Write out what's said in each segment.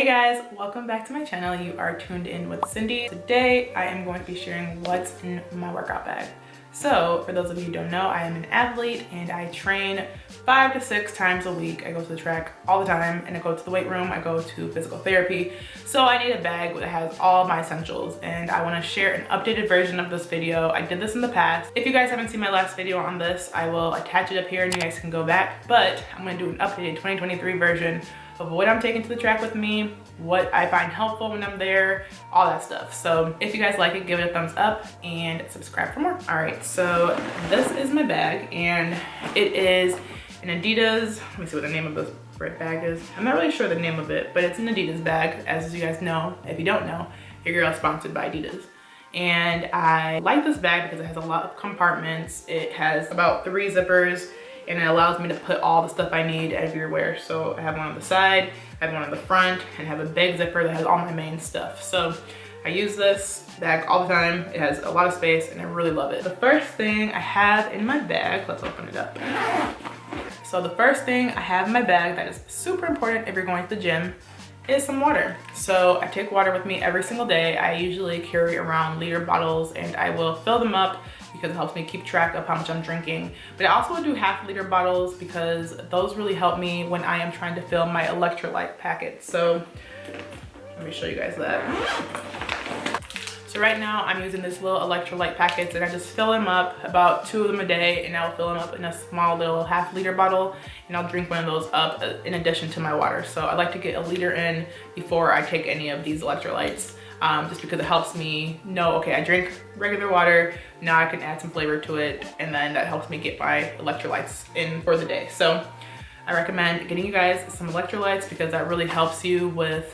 Hey guys, welcome back to my channel. You are tuned in with Cindy. Today I am going to be sharing what's in my workout bag. So for those of you who don't know, I am an athlete and I train 5 to 6 times a week. I go to the track all the time and I go to the weight room, I go to physical therapy. So I need a bag that has all my essentials and I want to share an updated version of this video. I did this in the past. If you guys haven't seen my last video on this, I will attach it up here and you guys can go back. But I'm going to do an updated 2023 version of what I'm taking to the track with me, what I find helpful when I'm there, all that stuff. So if you guys like it, give it a thumbs up and subscribe for more. All right, so this is my bag and it is an Adidas, let me see what the name of this red bag is. I'm not really sure the name of it, but it's an Adidas bag. As you guys know, if you don't know, your girl is sponsored by Adidas. And I like this bag because it has a lot of compartments. It has about 3 zippers and it allows me to put all the stuff I need everywhere. So I have one on the side, I have one on the front, and I have a big zipper that has all my main stuff. So I use this bag all the time. It has a lot of space and I really love it. The first thing I have in my bag, let's open it up. So the first thing I have in my bag that is super important if you're going to the gym is some water. So I take water with me every single day. I usually carry around liter bottles and I will fill them up because it helps me keep track of how much I'm drinking. But I also do half-liter bottles because those really help me when I am trying to fill my electrolyte packets. So let me show you guys that. So right now I'm using this little electrolyte packets and I just fill them up, about 2 of them a day, and I'll fill them up in a small little half-liter bottle and I'll drink one of those up in addition to my water. So I like to get a liter in before I take any of these electrolytes. Just because it helps me know, okay, I drink regular water, now I can add some flavor to it, and then that helps me get my electrolytes in for the day. So I recommend getting you guys some electrolytes because that really helps you with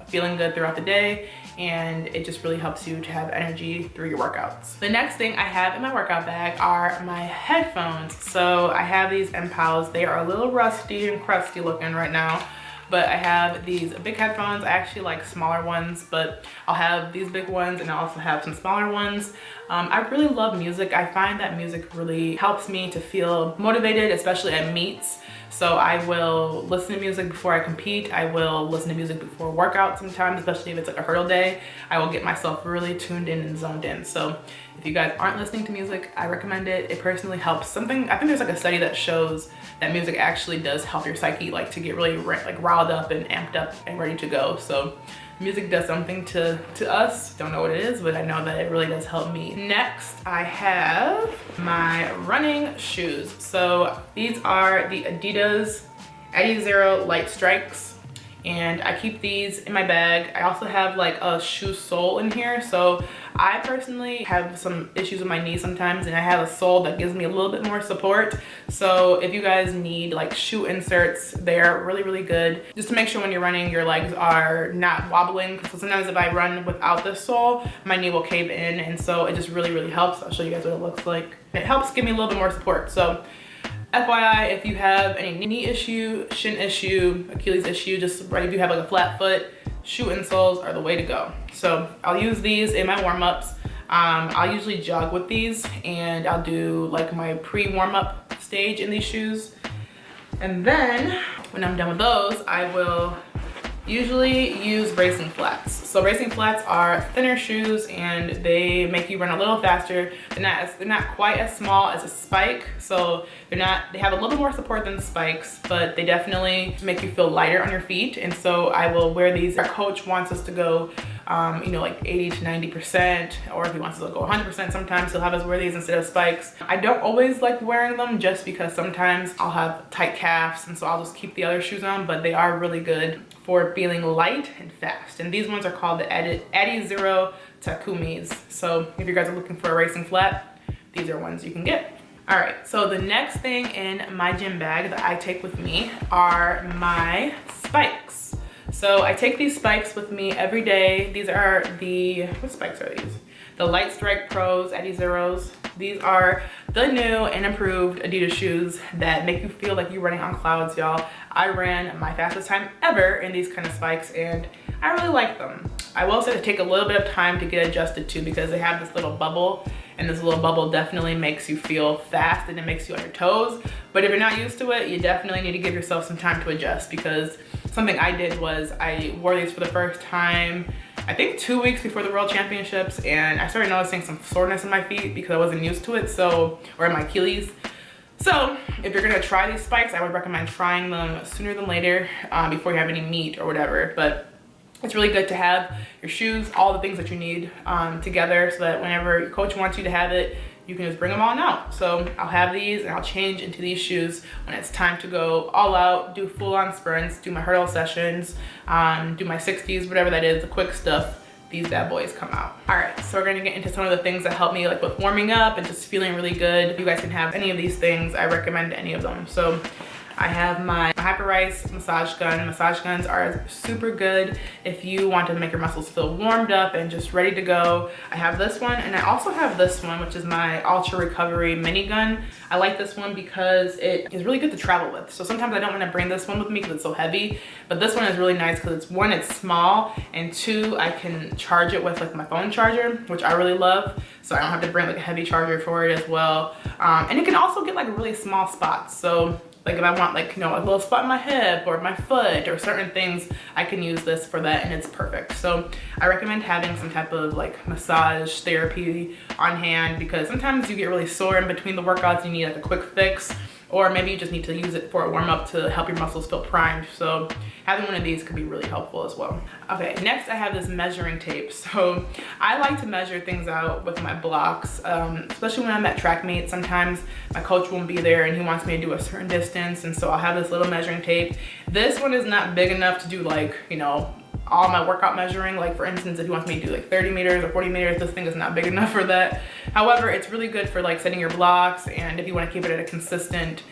feeling good throughout the day, and it just really helps you to have energy through your workouts. The next thing I have in my workout bag are my headphones. So I have these MPOWs. They are a little rusty and crusty looking right now, but I have these big headphones. I actually like smaller ones, but I'll have these big ones and I also have some smaller ones. I really love music. I find that music really helps me to feel motivated, especially at meets. So I will listen to music before I compete. I will listen to music before workout sometimes, especially if it's like a hurdle day. I will get myself really tuned in and zoned in. So if you guys aren't listening to music, I recommend it. It personally helps. I think there's like a study that shows that music actually does help your psyche, like to get really like riled up and amped up and ready to go. So music does something to us. Don't know what it is, but I know that it really does help me. Next, I have my running shoes. So these are the Adidas Adizero Light Strikes, and I keep these in my bag. I also have like a shoe sole in here. So I personally have some issues with my knees sometimes, and I have a sole that gives me a little bit more support. So if you guys need like shoe inserts, they're really, really good. Just to make sure when you're running, your legs are not wobbling. So sometimes if I run without this sole, my knee will cave in. And so it just really, really helps. I'll show you guys what it looks like. It helps give me a little bit more support. So FYI, if you have any knee issue, shin issue, Achilles issue, just right, if you have like a flat foot, shoe insoles are the way to go. So I'll use these in my warm-ups. I'll usually jog with these and I'll do like my pre-warm-up stage in these shoes. And then when I'm done with those, I will usually use racing flats. So racing flats are thinner shoes and they make you run a little faster. They're not quite as small as a spike, so they have a little bit more support than spikes, but they definitely make you feel lighter on your feet. And so I will wear these. Our coach wants us to go like 80 to 90%, or if he wants us to go 100%, sometimes he'll have us wear these instead of spikes. I don't always like wearing them just because sometimes I'll have tight calves, and so I'll just keep the other shoes on, but they are really good for feeling light and fast. And these ones are called the Adizero Takumis. So if you guys are looking for a racing flat, these are ones you can get. All right, so the next thing in my gym bag that I take with me are my spikes. So I take these spikes with me every day. These are what spikes are these? The Light Strike Pros Adizeros. These are the new and improved Adidas shoes that make you feel like you're running on clouds, y'all. I ran my fastest time ever in these kind of spikes and I really like them. I will say they take a little bit of time to get adjusted to because they have this little bubble, and this little bubble definitely makes you feel fast and it makes you on your toes. But if you're not used to it, you definitely need to give yourself some time to adjust because something I did was I wore these for the first time, I think 2 weeks before the World Championships, and I started noticing some soreness in my feet because I wasn't used to it, or in my Achilles. So if you're gonna try these spikes, I would recommend trying them sooner than later, before you have any meet or whatever. But it's really good to have your shoes, all the things that you need together, so that whenever your coach wants you to have it, you can just bring them on out. So I'll have these and I'll change into these shoes when it's time to go all out, do full-on sprints, do my hurdle sessions, do my 60s, whatever that is, the quick stuff. These bad boys come out. All right, so we're gonna get into some of the things that help me like with warming up and just feeling really good. If you guys can have any of these things, I recommend any of them. So I have my Hyperrice massage gun. Massage guns are super good if you want to make your muscles feel warmed up and just ready to go. I have this one, and I also have this one, which is my Ultra Recovery mini gun. I like this one because it is really good to travel with. So sometimes I don't want to bring this one with me because it's so heavy, but this one is really nice because it's small, and two, I can charge it with like my phone charger, which I really love. So I don't have to bring like a heavy charger for it as well. And it can also get like really small spots. So like if I want like, you know, a little spot in my hip or my foot or certain things, I can use this for that, and it's perfect. So I recommend having some type of like massage therapy on hand, because sometimes you get really sore in between the workouts, you need like a quick fix, or maybe you just need to use it for a warm up to help your muscles feel primed. So having one of these could be really helpful as well. Okay, next I have this measuring tape. So I like to measure things out with my blocks, especially when I'm at track meets. Sometimes my coach won't be there and he wants me to do a certain distance, and so I'll have this little measuring tape. This one is not big enough to do like, you know, all my workout measuring. Like for instance, if you want me to do like 30 meters or 40 meters, this thing is not big enough for that. However, it's really good for like setting your blocks, and if you want to keep it at a consistent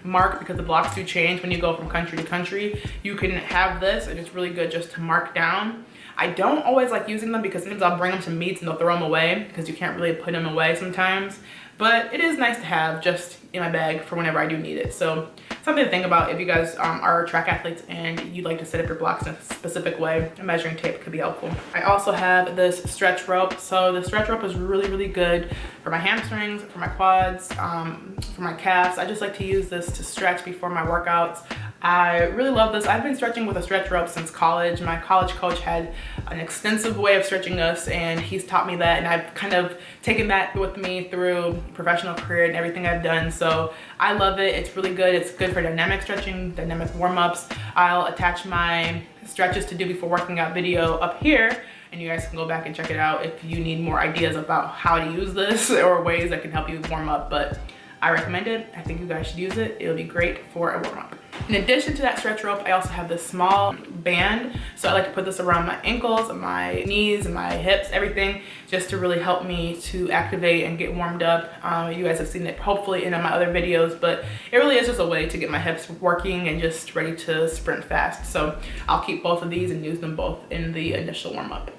mark, because the blocks do change when you go from country to country, you can have this, and it's really good just to mark down. I don't always like using them because sometimes I'll bring them to meets and they'll throw them away because you can't really put them away sometimes. But it is nice to have just in my bag for whenever I do need it. So something to think about if you guys are track athletes and you'd like to set up your blocks in a specific way. A measuring tape could be helpful. I also have this stretch rope. So the stretch rope is really, really good for my hamstrings, for my quads, for my calves. I just like to use this to stretch before my workouts. I really love this. I've been stretching with a stretch rope since college. My college coach had an extensive way of stretching us, and he's taught me that, and I've kind of taken that with me through professional career and everything I've done. So I love it. It's really good. It's good for dynamic stretching, dynamic warm-ups. I'll attach my stretches to do before working out video up here, and you guys can go back and check it out if you need more ideas about how to use this or ways that can help you warm up. But I recommend it. I think you guys should use it. It'll be great for a warm-up. In addition to that stretch rope, I also have this small band. So I like to put this around my ankles, my knees, and my hips, everything, just to really help me to activate and get warmed up. You guys have seen it hopefully in my other videos, but it really is just a way to get my hips working and just ready to sprint fast. So I'll keep both of these and use them both in the initial warm-up.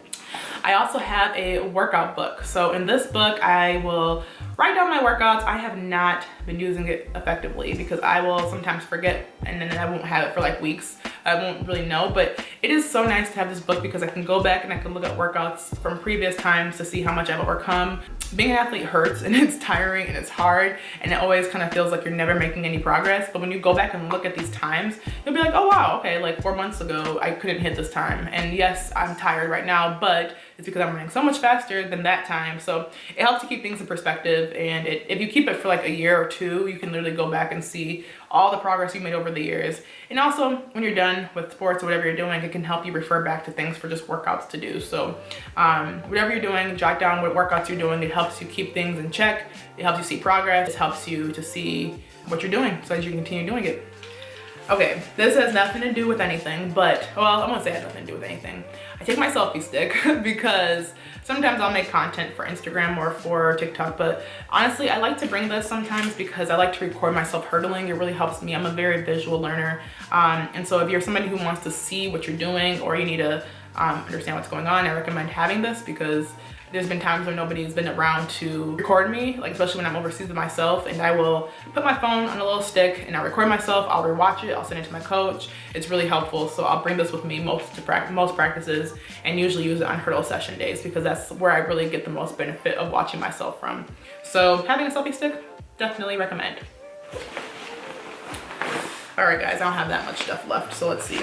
I also have a workout book. So in this book, I will write down my workouts. I have not been using it effectively because I will sometimes forget, and then I won't have it for like weeks. I won't really know, but it is so nice to have this book because I can go back and I can look at workouts from previous times to see how much I've overcome. Being an athlete hurts, and it's tiring, and it's hard, and it always kind of feels like you're never making any progress. But when you go back and look at these times, you'll be like, oh wow, okay, like 4 months ago, I couldn't hit this time. And yes, I'm tired right now, but it's because I'm running so much faster than that time. So it helps to keep things in perspective. And if you keep it for like a year or two, you can literally go back and see all the progress you made over the years. And also when you're done with sports or whatever you're doing, it can help you refer back to things for just workouts to do. So whatever you're doing, jot down what workouts you're doing. It helps you keep things in check. It helps you see progress. It helps you to see what you're doing so that you can continue doing it. Okay, this has nothing to do with anything, but, well, I won't say it has nothing to do with anything. I take my selfie stick because sometimes I'll make content for Instagram or for TikTok, but honestly, I like to bring this sometimes because I like to record myself hurdling. It really helps me. I'm a very visual learner. And so if you're somebody who wants to see what you're doing or you need to understand what's going on, I recommend having this because there's been times when nobody's been around to record me, like especially when I'm overseas with myself, and I will put my phone on a little stick and I'll record myself, I'll rewatch it, I'll send it to my coach. It's really helpful. So I'll bring this with me most practices and usually use it on hurdle session days because that's where I really get the most benefit of watching myself from. So having a selfie stick, definitely recommend. All right, guys, I don't have that much stuff left, so let's see.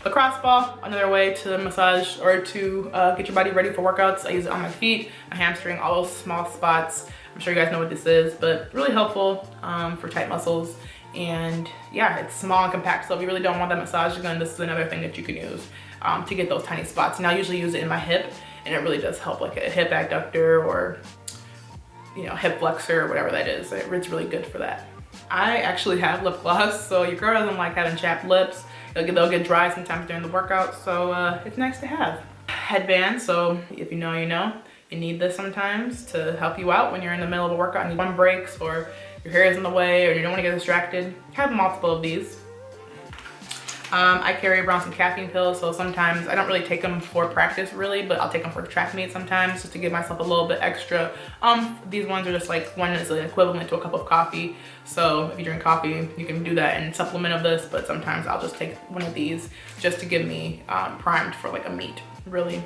Lacrosse ball, another way to massage or to get your body ready for workouts. I use it on my feet, my hamstring, all those small spots. I'm sure you guys know what this is, but really helpful for tight muscles. And yeah, it's small and compact, so if you really don't want that massage gun, this is another thing that you can use to get those tiny spots. And I usually use it in my hip, and it really does help, like a hip adductor or, you know, hip flexor or whatever that is. It's really good for that. I actually have lip gloss, so your girl doesn't like having chapped lips. They'll get dry sometimes during the workout, so it's nice to have. Headband, so if you know, you know. You need this sometimes to help you out when you're in the middle of a workout and one breaks, or your hair is in the way, or you don't want to get distracted. I have multiple of these. I carry around some caffeine pills, so sometimes I don't really take them for practice really, but I'll take them for track meet sometimes just to give myself a little bit extra. These ones are just like, one is an equivalent to a cup of coffee. So if you drink coffee, you can do that and supplement of this, but sometimes I'll just take one of these just to get me primed for like a meet, really.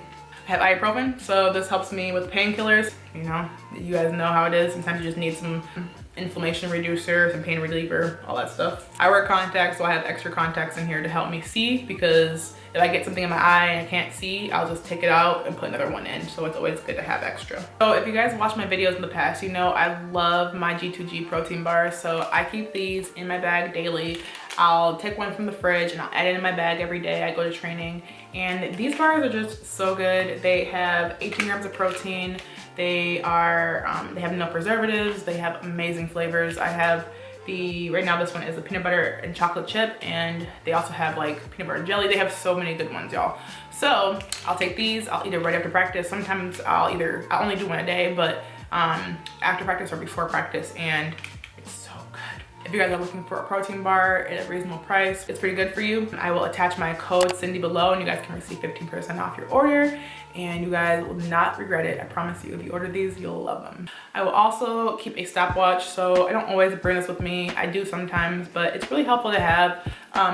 I have ibuprofen, so this helps me with painkillers. You know, you guys know how it is. Sometimes you just need some inflammation reducer, some pain reliever, all that stuff. I wear contacts, so I have extra contacts in here to help me see, because if I get something in my eye and I can't see, I'll just take it out and put another one in. So it's always good to have extra. So if you guys watched my videos in the past, you know I love my G2G protein bars. So I keep these in my bag daily. I'll take one from the fridge and I'll add it in my bag every day I go to training. And these bars are just so good. They have 18 grams of protein. They have no preservatives. They have amazing flavors. I have right now this one is a peanut butter and chocolate chip, and they also have like peanut butter and jelly. They have so many good ones, y'all. So I'll take these, I'll eat it right after practice. Sometimes I'll only do one a day, but after practice or before practice, and it's so good. If you guys are looking for a protein bar at a reasonable price, it's pretty good for you. I will attach my code Cindy below, and you guys can receive 15% off your order, and you guys will not regret it. I promise you, if you order these, you'll love them. I will also keep a stopwatch, so I don't always bring this with me. I do sometimes, but it's really helpful to have.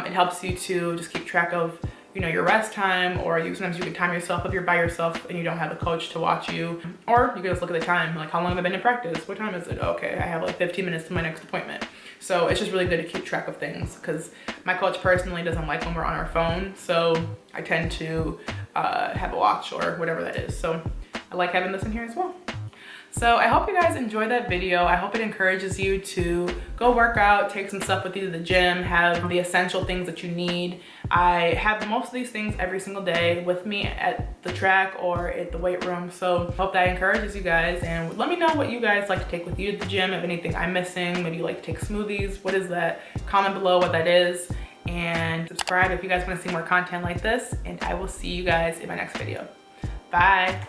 It helps you to just keep track of, you know, your rest time, or sometimes you can time yourself if you're by yourself and you don't have a coach to watch you, or you can just look at the time, like how long have I been in practice? What time is it? Okay, I have like 15 minutes to my next appointment. So it's just really good to keep track of things, because my coach personally doesn't like when we're on our phone, so I tend to have a watch or whatever that is. So I like having this in here as well. So I hope you guys enjoyed that video. I hope it encourages you to go work out, take some stuff with you to the gym, have the essential things that you need. I have most of these things every single day with me at the track or at the weight room. So I hope that encourages you guys, and let me know what you guys like to take with you to the gym. If anything I'm missing, maybe you like to take smoothies. What is that? Comment below what that is, and subscribe if you guys want to see more content like this, and I will see you guys in my next video. Bye.